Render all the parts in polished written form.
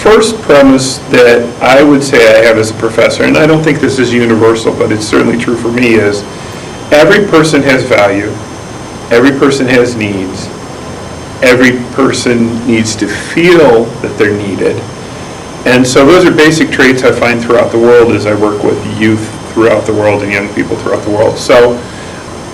first premise that I would say I have as a professor, and I don't think this is universal, but it's certainly true for me, is every person has value, every person has needs, every person needs to feel that they're needed. And so those are basic traits I find throughout the world as I work with youth throughout the world and young people throughout the world. So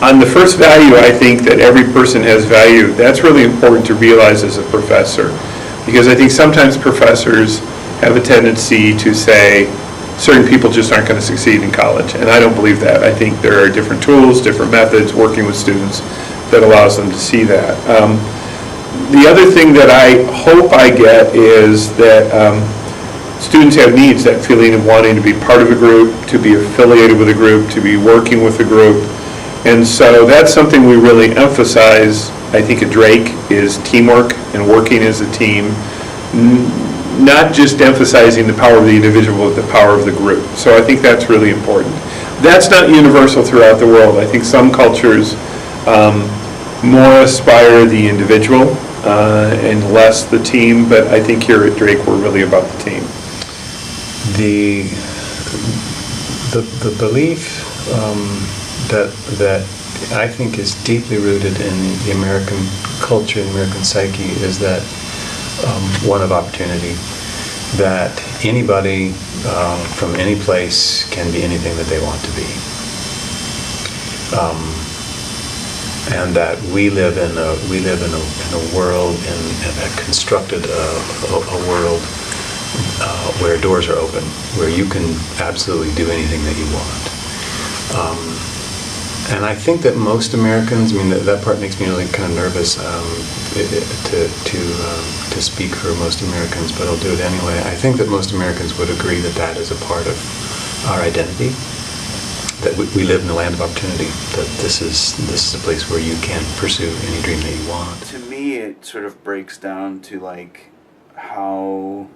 on the first value, I think that every person has value. That's really important to realize as a professor, because I think sometimes professors have a tendency to say certain people just aren't going to succeed in college, and I don't believe that. I think there are different tools, different methods working with students that allows them to see that. The other thing that I hope I get is that students have needs, that feeling of wanting to be part of a group, to be affiliated with a group, to be working with a group. And so that's something we really emphasize, I think, at Drake, is teamwork and working as a team, not just emphasizing the power of the individual, but the power of the group. So I think that's really important. That's not universal throughout the world. I think some cultures more aspire the individual and less the team, but I think here at Drake we're really about the team. The belief that I think is deeply rooted in the American culture and American psyche is that one of opportunity, that anybody from any place can be anything that they want to be, and that we live in a world, in a constructed a world where doors are open, where you can absolutely do anything that you want. And I think that most Americans, I mean, that part makes me really kind of nervous to speak for most Americans, but I'll do it anyway. I think that most Americans would agree that that is a part of our identity, that we live in a land of opportunity, that this is a place where you can pursue any dream that you want. To me, it sort of breaks down to like how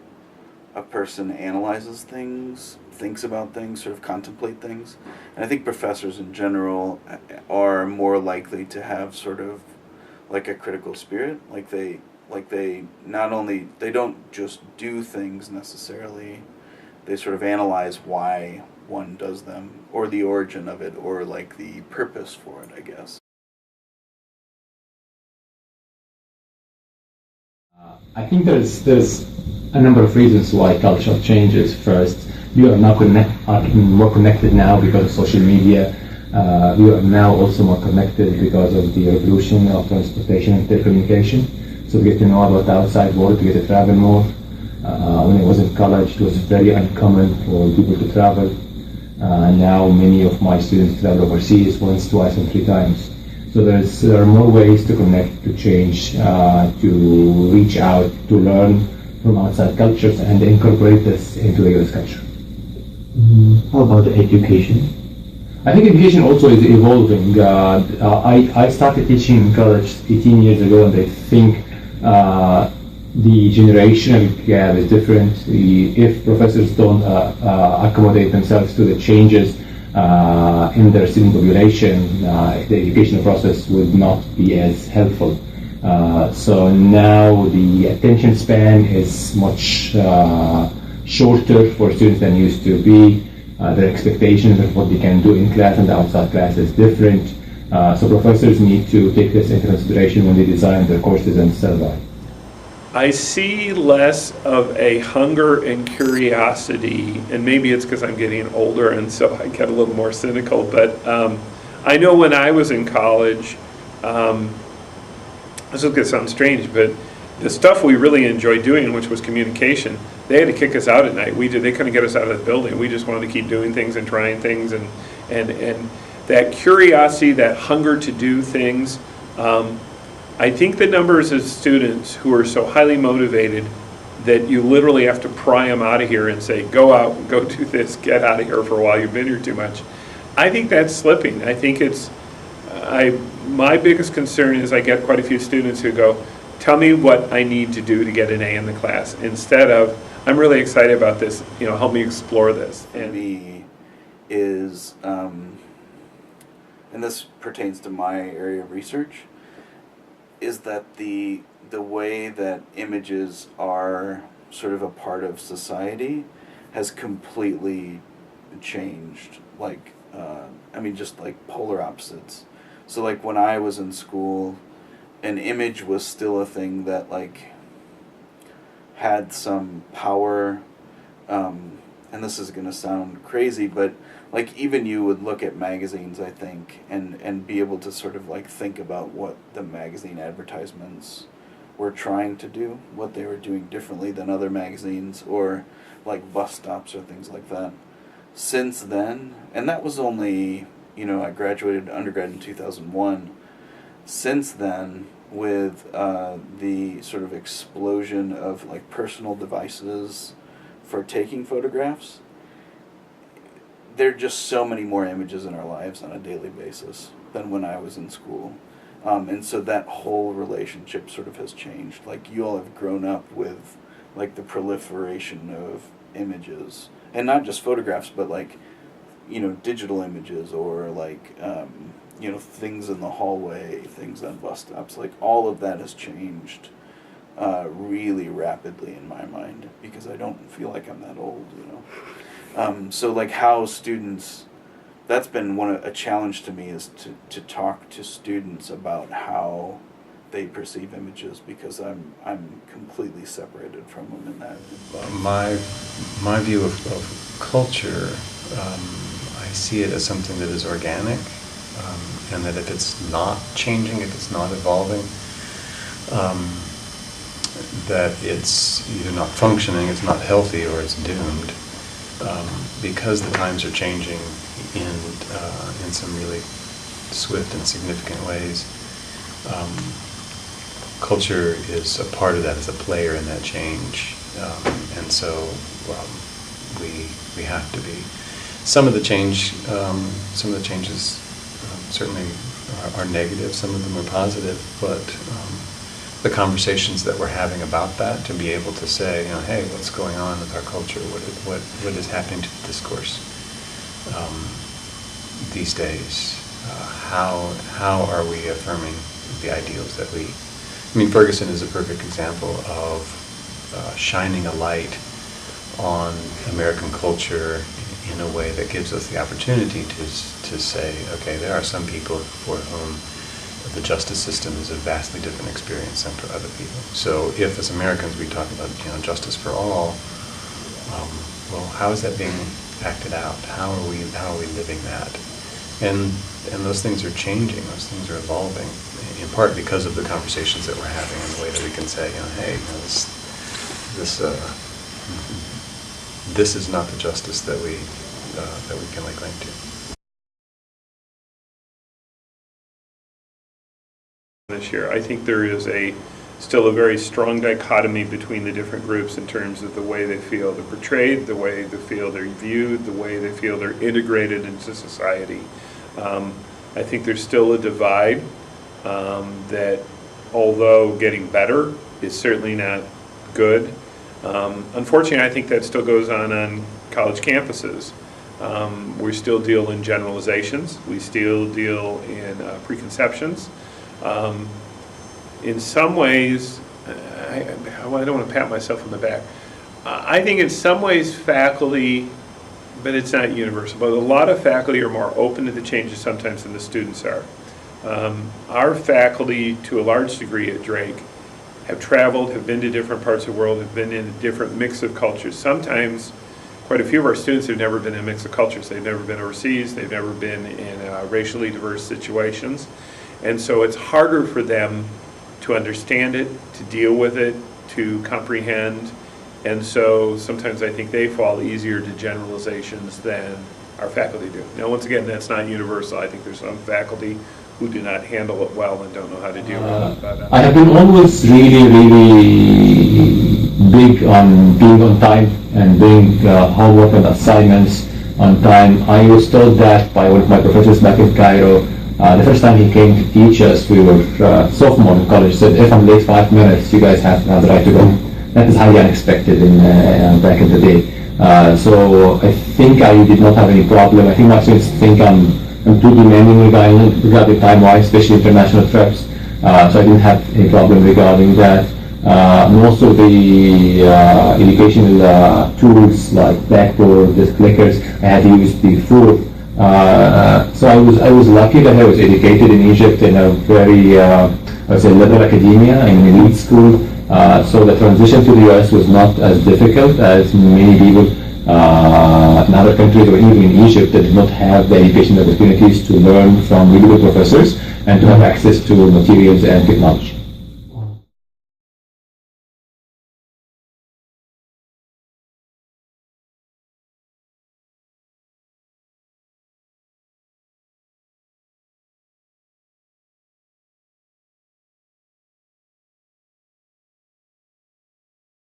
a person analyzes things, thinks about things, sort of contemplate things. And I think professors in general are more likely to have sort of like a critical spirit. Like they not only, they don't just do things necessarily, they sort of analyze why one does them, or the origin of it, or like the purpose for it, I guess. I think there's a number of reasons why culture changes. First, we are now more connected now because of social media. We are now also more connected because of the revolution of transportation and telecommunication. So we get to know about the outside world, we get to travel more. When I was in college, it was very uncommon for people to travel. Now many of my students travel overseas once, twice, and 3 times. So there are more ways to connect, to change, to reach out, to learn from outside cultures and incorporate this into the US culture. How about education? I think education also is evolving. I started teaching in college 18 years ago, and I think the generational gap is different. If professors don't accommodate themselves to the changes in their student population, the educational process would not be as helpful. So now the attention span is much shorter for students than used to be. Their expectations of what they can do in class and outside class is different. So professors need to take this into consideration when they design their courses and syllabi. I see less of a hunger and curiosity, and maybe it's because I'm getting older and so I get a little more cynical, but I know when I was in college, this is going to sound strange, but the stuff we really enjoyed doing, which was communication, they had to kick us out at night. They couldn't get us out of the building. We just wanted to keep doing things and trying things, and that curiosity, that hunger to do things. I think the numbers of students who are so highly motivated that you literally have to pry them out of here and say, go out, go do this, get out of here for a while, you've been here too much. I think that's slipping. I think it's, my biggest concern is I get quite a few students who go, tell me what I need to do to get an A in the class, instead of, I'm really excited about this, help me explore this. And me is, and this pertains to my area of research, is that the way that images are sort of a part of society has completely changed. Like, I mean, just like polar opposites. So like when I was in school, an image was still a thing that like had some power, and this is going to sound crazy, but like even you would look at magazines, I think, and be able to sort of like think about what the magazine advertisements were trying to do, what they were doing differently than other magazines, or like bus stops or things like that. Since then, and that was only, you know, I graduated undergrad in 2001. Since then, with the sort of explosion of like personal devices for taking photographs, there are just so many more images in our lives on a daily basis than when I was in school. And so that whole relationship sort of has changed. Like, you all have grown up with like the proliferation of images, and not just photographs, but like, you know, digital images, or like, you know, things in the hallway, things on bus stops. Like, all of that has changed really rapidly in my mind, because I don't feel like I'm that old, you know. So like how students, that's been a challenge to me, is to talk to students about how they perceive images, because I'm completely separated from them in that. My view of culture, I see it as something that is organic, and that if it's not changing, if it's not evolving, that it's either not functioning, it's not healthy, or it's doomed, because the times are changing in some really swift and significant ways. Culture is a part of that, is a player in that change, and so we have to be. Some of the changes certainly are negative. Some of them are positive, but the conversations that we're having about that, to be able to say, you know, hey, what's going on with our culture? What is happening to the discourse these days? How are we affirming the ideals that we? I mean, Ferguson is a perfect example of shining a light on American culture in a way that gives us the opportunity to say, okay, there are some people for whom the justice system is a vastly different experience than for other people. So if as Americans we talk about, you know, justice for all, well, how is that being acted out? How are we living that? And those things are changing, those things are evolving, in part because of the conversations that we're having, and the way that we can say, you know, hey, you know, this is not the justice that we can lay claim to. This year, I think there is still a very strong dichotomy between the different groups in terms of the way they feel they're portrayed, the way they feel they're viewed, the way they feel they're integrated into society. I think there's still a divide that, although getting better, is certainly not good. Unfortunately, I think that still goes on college campuses. We still deal in generalizations. We still deal in preconceptions. In some ways, I don't want to pat myself on the back. I think in some ways faculty, but it's not universal, but a lot of faculty are more open to the changes sometimes than the students are. Our faculty, to a large degree at Drake, have traveled, have been to different parts of the world, have been in a different mix of cultures. Sometimes, quite a few of our students have never been in a mix of cultures. They've never been overseas, they've never been in racially diverse situations. And so it's harder for them to understand it, to deal with it, to comprehend. And so sometimes I think they fall easier to generalizations than our faculty do. Now, once again, that's not universal. I think there's some faculty who do not handle it well and don't know how to deal with it. But, I have been always really big on being on time and doing homework and assignments on time. I was told that by one of my professors back in Cairo. The first time he came to teach us, we were sophomore in college, said, if I'm late 5 minutes, you guys have the right to go. That is highly unexpected back in the day. So I think I did not have any problem. I think my students think I'm too demanding regarding time-wise, especially international trips. So I didn't have any problem regarding that. Most of the educational tools like blackboard, the clickers, I had used before. So I was lucky that I was educated in Egypt in a very, I would say, liberal academia in an elite school. So the transition to the US was not as difficult as many people in other countries or even in Egypt that did not have the educational opportunities to learn from really good professors and to have access to materials and technology.